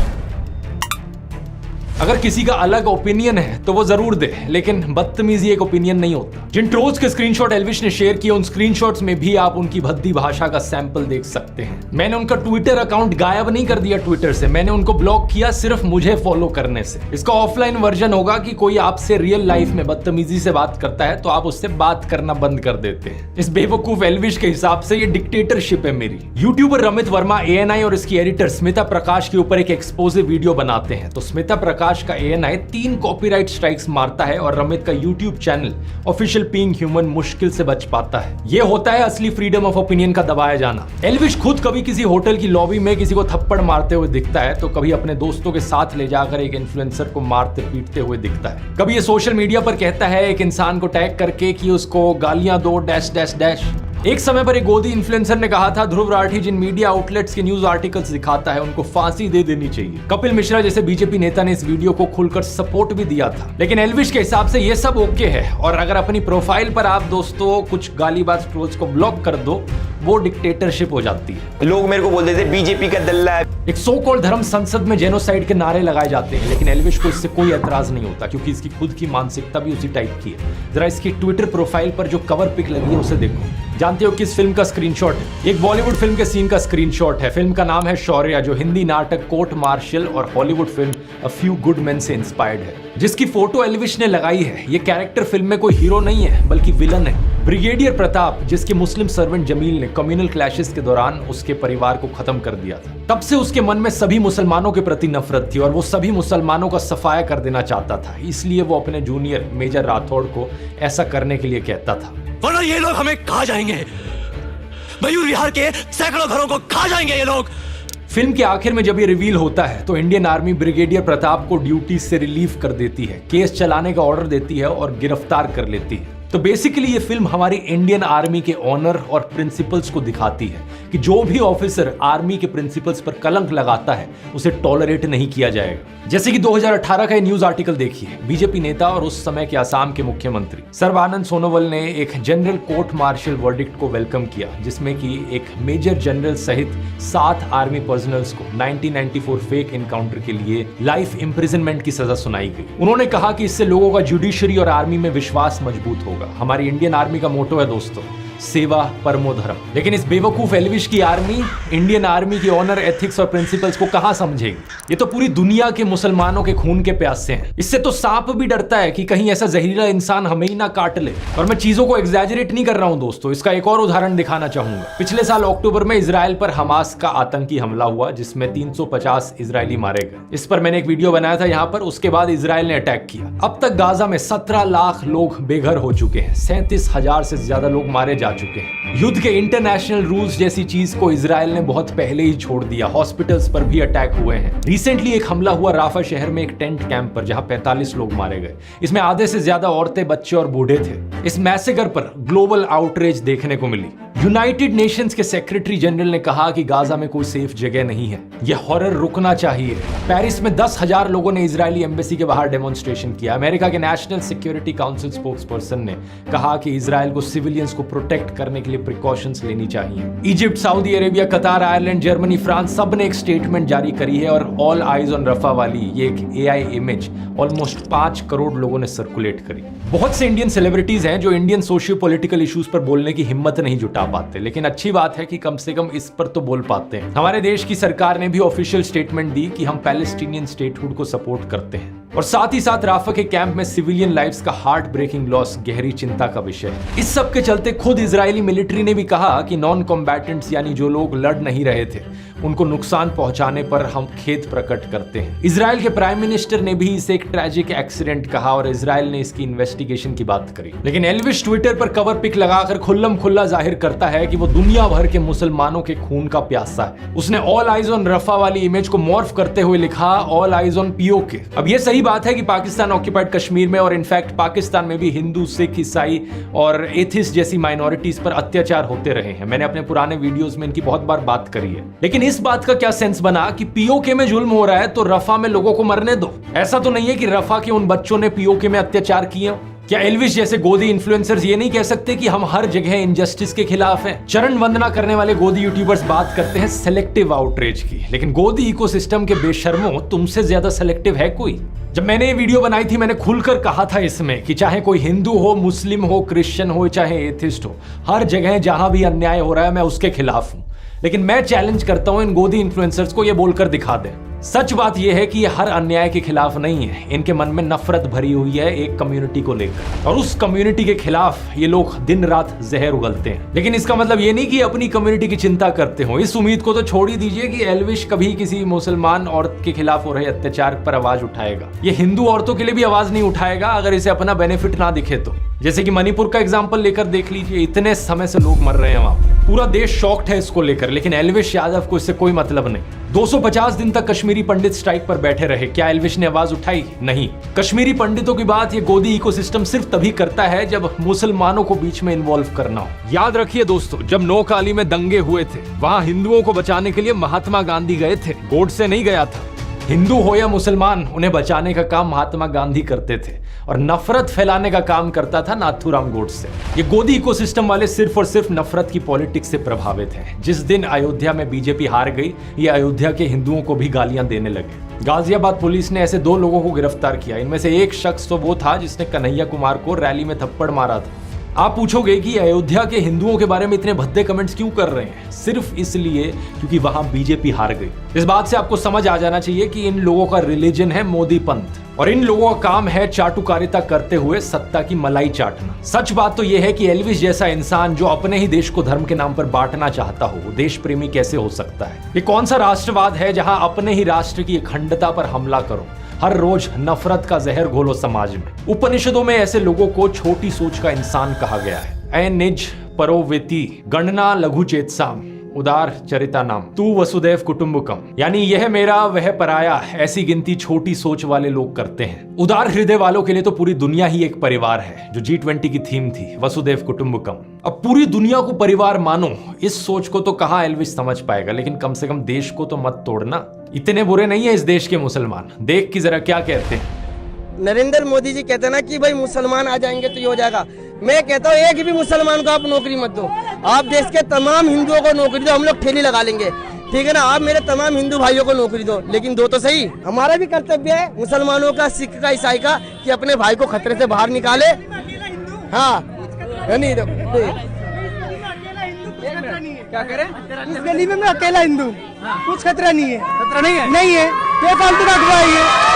B: अगर किसी का अलग ओपिनियन है तो वो जरूर दे, लेकिन बदतमीजी एक ओपिनियन नहीं होता। जिन ट्रोल्स के स्क्रीनशॉट एल्विश ने शेयर किए उन स्क्रीनशॉट्स में भी आप उनकी भद्दी भाषा का सैंपल देख सकते हैं। मैंने उनका ट्विटर अकाउंट गायब नहीं कर दिया ट्विटर से, मैंने उनको ब्लॉक किया सिर्फ मुझे फॉलो करने से। इसका ऑफलाइन वर्जन होगा कि कोई आपसे रियल लाइफ में बदतमीजी से बात करता है तो आप उससे बात करना बंद कर देते हैं। इस बेवकूफ एल्विश के हिसाब से ये डिक्टेटरशिप है मेरी। यूट्यूबर रमित वर्मा ANI और इसकी एडिटर स्मिता प्रकाश के ऊपर एक एक्सपोजिव वीडियो बनाते हैं तो स्मिता प्रकाश का ANI 3 कॉपीराइट स्ट्राइक्स मारता है और रमित का YouTube channel official being human मुश्किल से बच पाता है। ये होता है असली फ्रीडम ऑफ ओपिनियन का दबाया जाना। एल्विश खुद कभी किसी होटल की लॉबी में किसी को थप्पड़ मारते हुए दिखता है तो कभी अपने दोस्तों के साथ ले जाकर एक इन्फ्लुएंसर को मारते पीटते हुए दिखता है। कभी ये सोशल मीडिया पर कहता है एक इंसान को टैग करके कि उसको गालियां दो डैश डैश डैश। एक समय पर एक गोदी इन्फ्लुएंसर ने कहा था ध्रुव राठी जिन मीडिया आउटलेट्स के न्यूज आर्टिकल्स दिखाता है उनको फांसी दे देनी चाहिए। कपिल मिश्रा जैसे बीजेपी नेता ने इस वीडियो को खुलकर सपोर्ट भी दिया था। लेकिन एल्विश के हिसाब से ये सब ओके है और अगर अपनी प्रोफाइल पर आप दोस्तों कुछ गालीबाज ट्रोल्स को ब्लॉक कर दो वो डिक्टेटरशिप हो जाती है।
A: लोग मेरे को बोलते थे बीजेपी का दल्ला है।
B: एक सो कॉल्ड धर्म संसद में जेनोसाइड के नारे लगाए जाते हैं लेकिन एल्विश को इससे कोई एतराज नहीं होता क्योंकि इसकी खुद की मानसिकता भी उसी टाइप की है। जरा इसकी ट्विटर प्रोफाइल पर जो कवर पिक लगी है उसे देखो। जानते हो किस फिल्म का स्क्रीनशॉट है? एक बॉलीवुड फिल्म के सीन का स्क्रीनशॉट है। फिल्म का नाम है शौर्य जो हिंदी नाटक कोर्ट मार्शल और Hollywood film a few good main से इंस्पायर्ड है। जिसकी फोटो एल्विश ने लगाई है ये कैरेक्टर फिल्म में कोई हीरो नहीं है बल्कि विलन है। ब्रिगेडियर प्रताप जिसके मुस्लिम सर्वेंट जमील ने कम्युनल क्लैशेस के दौरान उसके परिवार को खत्म कर दिया था। तब से उसके मन में सभी मुसलमानों के प्रति नफरत थी और वो सभी मुसलमानों का सफाया कर देना चाहता था। इसलिए वो अपने जूनियर मेजर राठौड़ को ऐसा करने के लिए कहता था
O: वरना ये लोग हमें खा जाएंगे। मयूर विहार के सैकड़ों घरों को खा जाएंगे ये लोग।
B: फिल्म के आखिर में जब ये रिवील होता है तो इंडियन आर्मी ब्रिगेडियर प्रताप को ड्यूटी से रिलीव कर देती है, केस चलाने का ऑर्डर देती है और गिरफ्तार कर लेती है। तो बेसिकली ये फिल्म हमारी इंडियन आर्मी के ऑनर और प्रिंसिपल्स को दिखाती है कि जो भी ऑफिसर आर्मी के प्रिंसिपल्स पर कलंक लगाता है उसे टॉलरेट नहीं किया जाएगा। जैसे कि 2018 का न्यूज आर्टिकल देखिए। बीजेपी नेता और उस समय के असम के मुख्यमंत्री सर्बानंद सोनोवाल ने एक जनरल कोर्ट मार्शल वर्डिक्ट को वेलकम किया जिसमें कि एक मेजर जनरल सहित 7 आर्मी पर्सनल्स को 1994 फेक एनकाउंटर के लिए लाइफ इंप्रिजनमेंट की सजा सुनाई गई। उन्होंने कहा कि इससे लोगों का जुडिशरी और आर्मी में विश्वास मजबूत होगा। हमारी इंडियन आर्मी का मोटो है दोस्तों सेवा परमो धर्म। लेकिन इस बेवकूफ एल्विश की आर्मी इंडियन आर्मी की ऑनर एथिक्स और प्रिंसिपल्स को कहां समझेगी? ये तो पूरी दुनिया के मुसलमानों के खून के प्यासे हैं। इससे तो सांप भी डरता है कि कहीं ऐसा जहरीला इंसान हमें ही ना काट ले। और मैं चीजों को एग्जैजरेट नहीं कर रहा हूं दोस्तों, इसका एक और उदाहरण दिखाना चाहूंगा। पिछले साल अक्टूबर में इजराइल पर हमास का आतंकी हमला हुआ जिसमें 350 इजरायली मारे गए। इस पर मैंने एक वीडियो बनाया था यहाँ पर। उसके बाद इजराइल ने अटैक किया। अब तक गाजा में 17 लाख लोग बेघर हो चुके हैं। 37,000 से ज्यादा लोग मारे जा चुके हैं। युद्ध के इंटरनेशनल रूल्स जैसी चीज को इजराइल ने बहुत पहले ही छोड़ दिया। हॉस्पिटल्स पर भी अटैक हुए हैं। रिसेंटली एक हमला हुआ राफा शहर में एक टेंट कैंप पर जहां 45 लोग मारे गए। इसमें आधे से ज्यादा औरतें, बच्चे और बूढ़े थे। इस मैसेकर पर ग्लोबल आउटरीच देखने को मिली। यूनाइटेड नेशंस के सेक्रेटरी जनरल ने कहा कि गाजा में कोई सेफ जगह नहीं है, यह हॉरर रुकना चाहिए। पेरिस में 10,000 लोगों ने इजरायली एम्बेसी के बाहर डेमोन्स्ट्रेशन किया। अमेरिका के नेशनल सिक्योरिटी काउंसिल स्पोक्सपर्सन ने कहा कि इजराइल को सिविलियंस को प्रोटेक्ट करने के लिए प्रिकॉशंस लेनी चाहिए। इजिप्ट, सऊदी अरेबिया, कतार, आयरलैंड, जर्मनी, फ्रांस सब ने एक स्टेटमेंट जारी करी है और ऑल आइज ऑन रफा वाली ये एक AI इमेज ऑलमोस्ट 5 करोड़ लोगों ने सर्कुलेट करी। बहुत से इंडियन सेलिब्रिटीज हैं जो इंडियन सोशियो पॉलिटिकल इश्यूज पर बोलने की हिम्मत नहीं जुटा पाते, लेकिन अच्छी बात है कि कम से कम इस पर तो बोल पाते हैं। हमारे देश की सरकार ने भी ऑफिशियल स्टेटमेंट दी कि हम पैलेस्टीनियन स्टेटहुड को सपोर्ट करते हैं और साथ ही साथ राफा के कैंप में सिविलियन लाइव्स का हार्ट ब्रेकिंग लॉस गहरी चिंता का विषय है। इस सब के चलते खुद इजरायली मिलिट्री ने भी कहा कि नॉन कॉम्बैटेंट्स यानी जो लोग लड़ नहीं रहे थे उनको नुकसान पहुंचाने पर हम खेद प्रकट करते हैं। इजराइल के प्राइम मिनिस्टर ने भी इसे एक ट्रैजिक एक्सीडेंट कहा और इजराइल ने इसकी इन्वेस्टिगेशन की बात करी। लेकिन एल्विश ट्विटर पर कवर पिक लगाकर खुल्लम खुल्ला जाहिर करता है कि वो दुनिया भर के मुसलमानों के खून का प्यासा है। उसने ऑल आइज ऑन रफा वाली इमेज को मॉर्फ करते हुए लिखा ऑल आइज ऑन पीओके। अब ये सही बात है कि पाकिस्तान ऑक्यूपाइड कश्मीर में और इनफैक्ट पाकिस्तान में भी हिंदू, सिख, ईसाई और एथिस्ट जैसी माइनॉरिटीज पर अत्याचार होते रहे हैं। मैंने अपने पुराने वीडियोस में इनकी बहुत बार बात करी है। लेकिन इस बात का क्या सेंस बना कि पीओके में जुल्म हो रहा है तो रफा में लोगों को मरने दो? ऐसा तो नहीं है कि रफा के उन बच्चों ने पीओके में अत्याचार किए? क्या एल्विश जैसे गोदी इन्फ्लुएंसर्स ये नहीं कह सकते कि हम हर जगह इनजस्टिस के खिलाफ हैं? चरण वंदना करने वाले गोदी यूट्यूबर्स बात करते हैं सेलेक्टिव आउटरीच की, लेकिन गोदी इकोसिस्टम के बेशर्मों तुमसे ज्यादा सेलेक्टिव है कोई? जब मैंने ये वीडियो बनाई थी मैंने खुलकर कहा था इसमें कि चाहे कोई हिंदू हो, मुस्लिम हो, क्रिश्चियन हो, चाहे एथिस्ट हो, हर जगह जहां भी अन्याय हो रहा है मैं उसके खिलाफ हूं। लेकिन मैं चैलेंज करता हूं इन गोदी इन्फ्लुएंसर्स को ये बोलकर दिखा दें। सच बात यह है कि ये हर अन्याय के खिलाफ नहीं है, इनके मन में नफरत भरी हुई है एक कम्युनिटी को लेकर, और उस कम्युनिटी के खिलाफ ये लोग दिन रात जहर उगलते हैं। लेकिन इसका मतलब ये नहीं कि अपनी कम्युनिटी की चिंता करते हो। इस उम्मीद को तो छोड़ ही दीजिए कि एल्विश कभी किसी मुसलमान औरत के खिलाफ हो रहे अत्याचार पर आवाज उठाएगा। ये हिंदू औरतों के लिए भी आवाज नहीं उठाएगा अगर इसे अपना बेनिफिट ना दिखे तो। जैसे कि मणिपुर का एग्जाम्पल लेकर देख लीजिए, इतने समय से लोग मर रहे हैं वहां, पूरा देश शॉक्ड है इसको लेकर, लेकिन एल्विश यादव को इससे कोई मतलब नहीं। 250 दिन तक कश्मीरी पंडित स्ट्राइक पर बैठे रहे, क्या एल्विश ने आवाज उठाई? नहीं। कश्मीरी पंडितों की बात ये गोदी इकोसिस्टम सिर्फ तभी करता है जब मुसलमानों को बीच में इन्वॉल्व करना हो। याद रखिए दोस्तों, जब नौकाली में दंगे हुए थे वहां हिंदुओं को बचाने के लिए महात्मा गांधी गए थे, गोडसे नहीं गया था। हिंदू हो या मुसलमान, उन्हें बचाने का काम महात्मा गांधी करते थे और नफरत फैलाने का काम करता था नाथूराम गोडसे। ये गोदी इकोसिस्टम वाले सिर्फ और सिर्फ नफरत की पॉलिटिक्स से प्रभावित हैं। जिस दिन अयोध्या में बीजेपी हार गई, ये अयोध्या के हिंदुओं को भी गालियां देने लगे। गाजियाबाद पुलिस ने ऐसे 2 लोगों को गिरफ्तार किया। इनमें से एक शख्स तो वो था जिसने कन्हैया कुमार को रैली में थप्पड़ मारा था। आप पूछोगे कि अयोध्या के हिंदुओं के बारे में इतने भद्दे कमेंट्स क्यों कर रहे हैं? सिर्फ इसलिए क्योंकि वहां बीजेपी हार गई। इस बात से आपको समझ आ जाना चाहिए कि इन लोगों का रिलीजन है मोदी पंथ और इन लोगों का काम है चाटुकारिता करते हुए सत्ता की मलाई चाटना। सच बात तो यह है कि एल्विश जैसा इंसान जो अपने ही देश को धर्म के नाम पर बांटना चाहता हो, वो देश प्रेमी कैसे हो सकता है? ये कौन सा राष्ट्रवाद है जहां अपने ही राष्ट्र की अखंडता पर हमला करो, हर रोज नफरत का जहर घोलो समाज में? उपनिषदों में ऐसे लोगों को छोटी सोच का इंसान कहा गया है। ऐ निज परोवेति गणना लघु चेतसाम उदार चरिता नाम तू वसुदेव कुटुंबकम, यानी यह मेरा वह पराया, ऐसी गिनती छोटी सोच वाले लोग करते हैं। उदार हृदय वालों के लिए तो पूरी दुनिया ही एक परिवार है, जो G20 की थीम थी, वसुदेव कुटुंबकम। अब पूरी दुनिया को परिवार मानो, इस सोच को तो कहां एल्विश समझ पाएगा, लेकिन कम से कम देश को तो मत तोड़ना। इतने बुरे नहीं है इस देश के मुसलमान, देख कि जरा क्या कहते हैं।
P: नरेंद्र मोदी जी कहते हैं ना कि भाई मुसलमान आ जाएंगे तो ये हो जाएगा। मैं कहता हूँ एक भी मुसलमान को आप नौकरी मत दो, आप देश के तमाम हिंदुओं को नौकरी दो, हम लोग ठेली लगा लेंगे, ठीक है ना? आप मेरे तमाम हिंदू भाइयों को नौकरी दो, लेकिन दो तो सही। हमारा भी कर्तव्य है मुसलमानों का, सिख का, ईसाई का, कि अपने भाई को खतरे से बाहर निकाले। हाँ नहीं क्या करें, इस गली में मैं अकेला हिंदू, कुछ खतरा नहीं है। खतरा नहीं है फालतू का अगवा है,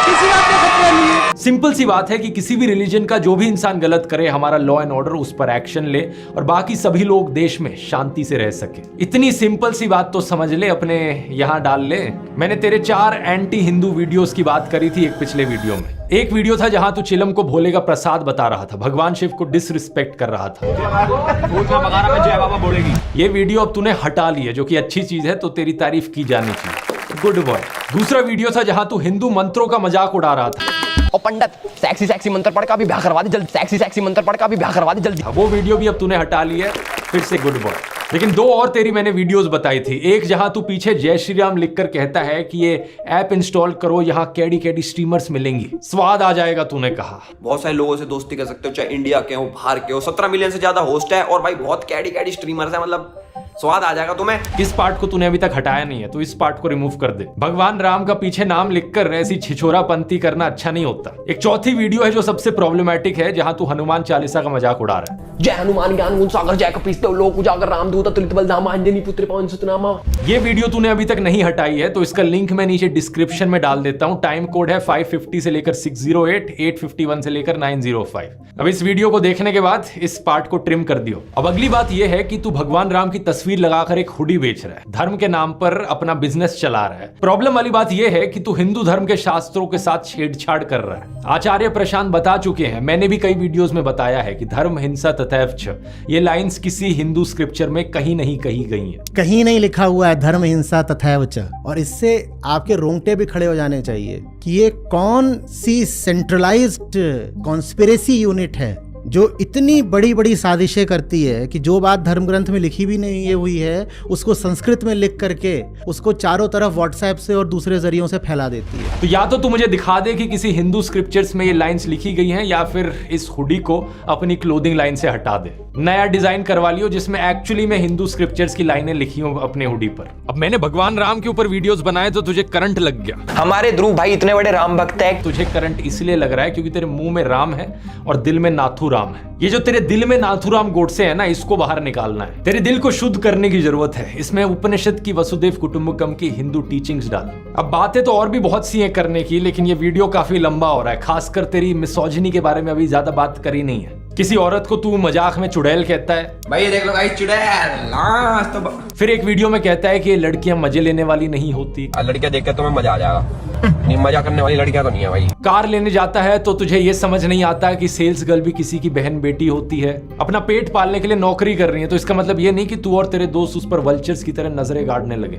P: किसी बात का खतरा नहीं है।
B: सिंपल सी बात है कि किसी भी रिलीजन का जो भी इंसान गलत करे, हमारा लॉ एंड ऑर्डर उस पर एक्शन ले और बाकी सभी लोग देश में शांति से रह सके। इतनी सिंपल सी बात तो समझ ले, अपने यहाँ डाल ले। मैंने तेरे 4 एंटी हिंदू वीडियोस की बात करी थी एक पिछले वीडियो में। एक वीडियो था जहां तू चिलम को भोले का प्रसाद बता रहा था, भगवान शिव को डिसरिस्पेक्ट कर रहा था। जय बाबा बोलेगी। ये वीडियो अब तूने हटा ली है, जो कि अच्छी चीज है, तो तेरी तारीफ की जानी चाहिए, गुड बॉय। दूसरा वीडियो था जहां तू हिंदू मंत्रों का मजाक उड़ा रहा था।
Q: और पंडित सेक्सी मंत्र पढ़ का भी ब्याह करवा दे जल्दी, सेक्सी मंत्र पढ़ का भी ब्याह करवा दे जल्दी।
B: वो वीडियो भी अब तूने हटा ली है, फिर से गुड बॉय। लेकिन 2 और तेरी मैंने वीडियोस बताई थी। एक जहां तू पीछे जय श्री राम लिखकर कहता है कि ये ऐप इंस्टॉल करो, यहाँ कैडी स्ट्रीमर्स मिलेंगी, स्वाद आ जाएगा, तूने कहा।
R: बहुत सारे लोगों से दोस्ती कर सकते हो, चाहे इंडिया के हो, बाहर के हो। 17 मिलियन से ज्यादा होस्ट है और भाई बहुत कैडी स्ट्रीमर्स है, मतलब स्वाद आ जाएगा तुम्हें।
B: इस पार्ट को तूने अभी तक हटाया नहीं है, तो इस पार्ट को रिमूव कर दे। भगवान राम का पीछे नाम लिखकर ऐसी छिछोरापंती करना अच्छा नहीं होता। एक चौथी वीडियो है जो सबसे प्रॉब्लमेटिक है, जहां तू हनुमान चालीसा का मजाक उड़ा रहा है।
Q: जय हनुमान ज्ञान गुण सागर जय कपीस लोक उजागर रामदूत अतुलित बलधामा अंजनी पुत्र पवन सुतनामा।
B: ये वीडियो तूने अभी तक नहीं हटाई है, तो इसका लिंक मैं नीचे डिस्क्रिप्शन में डाल देता हूं। टाइम कोड है 550 से लेकर 608, 851 से लेकर 905। अब इस वीडियो को देखने के बाद इस पार्ट को ट्रिम कर दियो। अब अगली बात यह है कि तू भगवान राम की तस्वीर तस्वीर लगाकर एक हुडी बेच रहा है, धर्म के नाम पर अपना बिजनेस चला रहा है। प्रॉब्लम वाली बात यह है कि तू हिंदू धर्म के शास्त्रों के साथ छेड़छाड़ कर रहा है। आचार्य प्रशांत बता चुके हैं, मैंने भी कई वीडियोस में बताया है कि धर्म हिंसा तथैव च, ये लाइंस किसी हिंदू स्क्रिप्चर में कहीं नहीं कही गई है,
M: कहीं नहीं लिखा हुआ है धर्म हिंसा तथैव च। और इससे आपके रोंगटे भी खड़े हो जाने चाहिए कि ये कौन सी सेंट्रलाइज्ड कॉन्स्पिरेसी यूनिट है जो इतनी बड़ी बड़ी साजिशें करती है कि जो बात धर्म ग्रंथ में लिखी भी नहीं हुई है उसको संस्कृत में लिख करके उसको चारों तरफ व्हाट्सएप से और दूसरे जरियों से फैला देती है।
B: तो या तो तू मुझे दिखा दे कि किसी हिंदू स्क्रिप्चर्स में ये लाइंस लिखी गई हैं, या फिर इस हुडी को अपनी क्लोथिंग लाइन से हटा दे, नया डिजाइन करवा लियो जिसमें एक्चुअली में हिंदू स्क्रिप्चर्स की लाइनें लिखी हो अपने हुडी पर। अब मैंने भगवान राम के ऊपर वीडियोस बनाए तो तुझे करंट लग गया।
A: हमारे ध्रुव भाई इतने बड़े राम भक्त है।
B: तुझे करंट इसलिए लग रहा है क्योंकि तेरे मुंह में राम है और दिल में नाथूराम है। ये जो तेरे दिल में नाथूराम गोडसे है ना, इसको बाहर निकालना है। तेरे दिल को शुद्ध करने की जरूरत है। इसमें उपनिषद की वसुदेव कुटुंबकम की हिंदू टीचिंग्स डाल। अब बातें तो और भी बहुत सी हैं करने की, लेकिन ये वीडियो काफी लंबा हो रहा है। खासकर तेरी मिसोजिनी के बारे में अभी ज्यादा बात करी नहीं है। किसी औरत को तू मजाक में चुड़ैल कहता है,
R: भाई देख लो भाई चुड़ैल। तो
B: फिर एक वीडियो में कहता है कि ये लड़कियां मजे लेने वाली नहीं होती।
R: लड़कियां देख के तुम्हें मजा आ जाएगा, नहीं मजा करने वाली लड़कियां तो नहीं है भाई।
B: कार लेने जाता है तो तुझे ये समझ नहीं आता कि सेल्स गर्ल भी किसी की बहन बेटी होती है। अपना पेट पालने के लिए नौकरी कर रही है, तो इसका मतलब ये नहीं कि तू और तेरे दोस्त उस पर वल्चर्स की तरह नजरें गाड़ने लगे।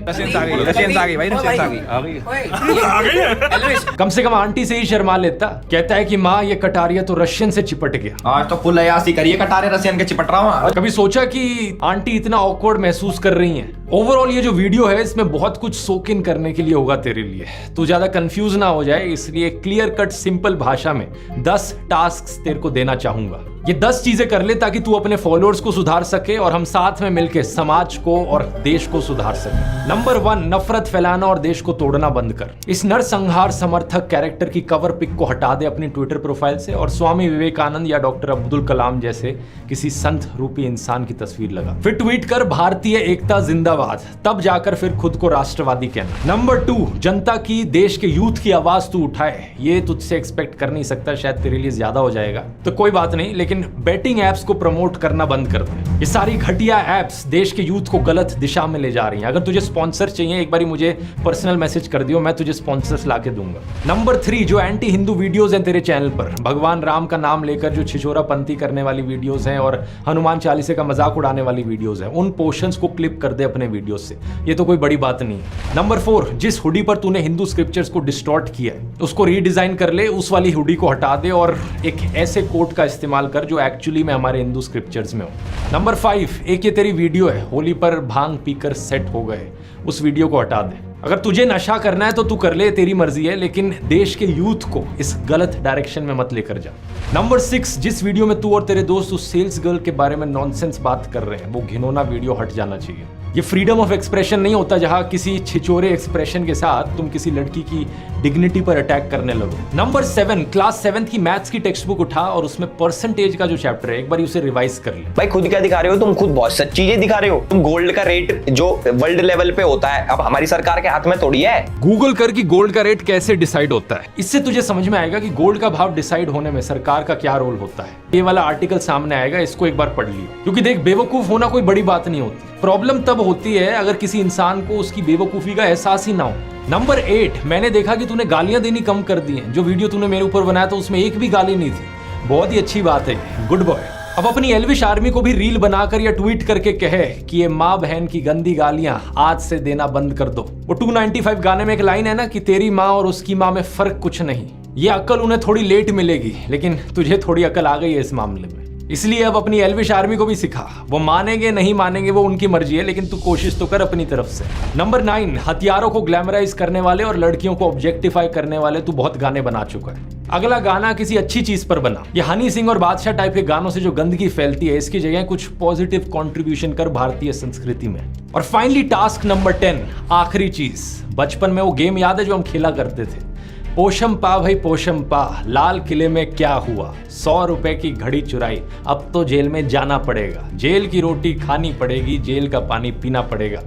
B: कम से कम आंटी से ही शर्मा लेता। कहता है कि माँ ये कटारिया तो रशियन से चिपट गया।
R: आज तो फुल अयासी करिए, कटारे रसियन के चिपट रहा हूँ।
B: कभी सोचा कि आंटी इतना ऑकवर्ड महसूस कर रही हैं? ओवरऑल ये जो वीडियो है इसमें बहुत कुछ सोक इन करने के लिए होगा तेरे लिए। तू ज्यादा कंफ्यूज ना हो जाए, इसलिए क्लियर कट सिंपल भाषा में 10 टास्क तेरे को देना चाहूंगा। ये 10 चीजें कर ले ताकि तू अपने फॉलोअर्स को सुधार सके और हम साथ में मिलकर समाज को और देश को सुधार सके। नंबर 1, नफरत फैलाना और देश को तोड़ना बंद कर। इस नरसंहार समर्थक कैरेक्टर की कवर पिक को हटा दे अपनी ट्विटर प्रोफाइल से और स्वामी विवेकानंद या डॉक्टर अब्दुल कलाम जैसे किसी संत रूपी इंसान की तस्वीर लगा। फिर ट्वीट कर भारतीय एकता जिंदाबाद, तब जाकर फिर खुद को राष्ट्रवादी कहना। नंबर 2, जनता की, देश के यूथ की आवाज तू उठाए। ये तुझसे एक्सपेक्ट कर नहीं सकता, शायद तेरे लिए ज्यादा हो जाएगा, तो कोई बात नहीं, लेकिन बेटिंग एप्स को प्रमोट करना बंद कर दे। ये सारी घटिया एप्स देश के यूथ को गलत दिशा में ले जा रही हैं। अगर तुझे स्पॉन्सर चाहिए एक बारी मुझे पर्सनल मैसेज कर दियो, मैं तुझे स्पॉन्सर्स लाके दूंगा। नंबर 3, जो एंटी हिंदू वीडियोस हैं तेरे चैनल पर, भगवान राम का नाम लेकर जो छिछोरापंथी करने वाली वीडियोस हैं और हनुमान चालीसे का मजाक उड़ाने वाली वीडियोस हैं, उन पोर्शंस को क्लिप कर दे अपने वीडियोस से। ये तो कोई बड़ी बात नहीं है। नंबर 4, जिस हुडी पर तूने हिंदू स्क्रिप्चर्स को डिस्टॉर्ट किया है उसको रीडिजाइन कर ले, उस वाली हुडी को हटा दे और एक ऐसे कोट का इस्तेमाल कर जो एक्चुअली में हमारे हिंदू स्क्रिप्चर्स में हो। नंबर 5, एक ये तेरी वीडियो है होली पर भांग पीकर सेट हो गए, उस वीडियो को हटा दे। अगर तुझे नशा करना है तो तू कर ले, तेरी मर्जी है, लेकिन देश के यूथ को इस गलत डायरेक्शन में मत लेकर जा। नंबर 6, जिस वीडियो में तू और तेरे दोस्त उस सेल्स गर्ल के बारे में नॉनसेंस बात कर रहे हैं वो घिनौना वीडियो हट जाना चाहिए। ये फ्रीडम ऑफ एक्सप्रेशन नहीं होता जहां किसी छिछोरे एक्सप्रेशन के साथ तुम किसी लड़की की डिग्निटी पर अटैक करने लगो। नंबर 7, क्लास 7 की मैथ्स की टेक्स्ट बुक उठा और उसमें परसेंटेज का जो चैप्टर है एक बार उसे रिवाइज कर ले।
A: भाई खुद क्या दिखा रहे हो तुम? खुद बहुत सच चीजें दिखा रहे हो। तुम गोल्ड का रेट जो वर्ल्ड लेवल पे होता है अब हमारी सरकार के हाथ में थोड़ी है।
B: गूगल कर कि गोल्ड का रेट कैसे डिसाइड होता है, इससे तुझे समझ में आएगा कि गोल्ड का भाव डिसाइड होने में सरकार का क्या रोल होता है। ये वाला आर्टिकल सामने आएगा, इसको एक बार पढ़ लियो, क्योंकि देख बेवकूफ होना कोई बड़ी बात नहीं होती। प्रॉब्लम तब होती है अगर किसी इंसान को उसकी बेवकूफी का एहसास ही ना हो। नंबर 8, मैंने देखा कि तूने गालियां देनी कम कर दी हैं। जो वीडियो तूने मेरे ऊपर बनाया था उसमें एक भी गाली नहीं थी। बहुत ही अच्छी बात है, गुड बॉय। अब अपनी एल्विश आर्मी को भी रील बनाकर या ट्वीट करके कहे कि ये माँ बहन की गंदी गालियां आज से देना बंद कर दो। वो 295 गाने में एक लाइन है ना कि तेरी माँ और उसकी माँ में फर्क कुछ नहीं। ये अक्ल उन्हें थोड़ी लेट मिलेगी, लेकिन तुझे थोड़ी अक्ल आ गई है इस मामले में। इसलिए अब अपनी एल्विश आर्मी को भी सिखा। वो मानेंगे नहीं मानेंगे वो उनकी मर्जी है, लेकिन तू कोशिश तो कर अपनी तरफ से। नंबर 9, हथियारों को ग्लैमराइज करने वाले और लड़कियों को ऑब्जेक्टिफाई करने वाले तू बहुत गाने बना चुका है। अगला गाना किसी अच्छी चीज पर बना। ये हनी सिंह और बादशाह टाइप के गानों से जो गंदगी फैलती है, इसकी जगह कुछ पॉजिटिव कंट्रीब्यूशन कर भारतीय संस्कृति में। और फाइनली टास्क नंबर 10, आखिरी चीज। बचपन में वो गेम याद है जो हम खेला करते थे, पोशम पा भाई पोशम पा, लाल किले में क्या हुआ, 100 रुपए की घड़ी चुराई, अब तो जेल में जाना पड़ेगा, जेल की रोटी खानी पड़ेगी, जेल का पानी पीना पड़ेगा,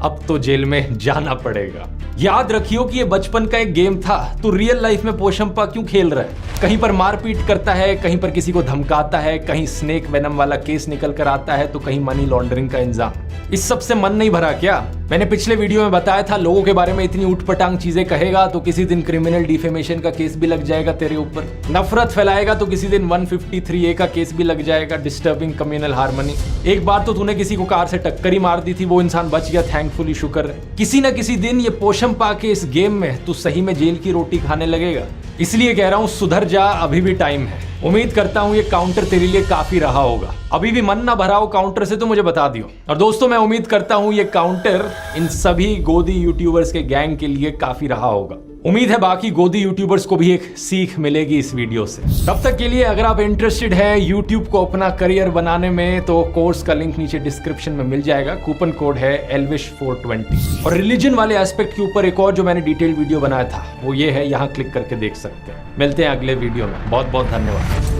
B: अब तो जेल में जाना पड़ेगा। याद रखियो कि ये बचपन का एक गेम था, तो रियल लाइफ में पोशंपा क्यों खेल रहा है? कहीं पर मारपीट करता है, कहीं पर किसी को धमकाता है, कहीं स्नेक वेनम वाला केस निकल कर आता है, तो कहीं मनी लॉन्ड्रिंग का इंजाम। इस सब से मन नहीं भरा क्या? मैंने पिछले वीडियो में बताया था, लोगों के बारे में इतनी उठपटांग चीजें कहेगा तो किसी दिन क्रिमिनल डिफेमेशन का केस भी लग जाएगा तेरे ऊपर। नफरत फैलाएगा तो किसी दिन 153A का केस भी लग जाएगा, डिस्टर्बिंग कम्युनल हार्मनी। एक बार तो तूने किसी को कार से टक्कर ही मार दी थी, वो इंसान बच गया, थैंकफुली शुक्र है। किसी न किसी दिन ये पोशंपा के इस गेम में तू सही में जेल की रोटी खाने लगेगा। इसलिए कह रहा हूं, सुधर जा, अभी भी टाइम है। उम्मीद करता हूं ये काउंटर तेरे लिए काफी रहा होगा। अभी भी मन ना भरा हो काउंटर से तो मुझे बता दियो। और दोस्तों, मैं उम्मीद करता हूं ये काउंटर इन सभी गोदी यूट्यूबर्स के गैंग के लिए काफी रहा होगा। उम्मीद है बाकी गोदी यूट्यूबर्स को भी एक सीख मिलेगी इस वीडियो से। तब तक के लिए अगर आप इंटरेस्टेड है यूट्यूब को अपना करियर बनाने में, तो कोर्स का लिंक नीचे डिस्क्रिप्शन में मिल जाएगा। कूपन कोड है elvish420। और रिलीजन वाले एस्पेक्ट के ऊपर एक और जो मैंने डिटेल वीडियो बनाया था वो ये है, यहाँ क्लिक करके देख सकते हैं। मिलते हैं अगले वीडियो में। बहुत बहुत धन्यवाद।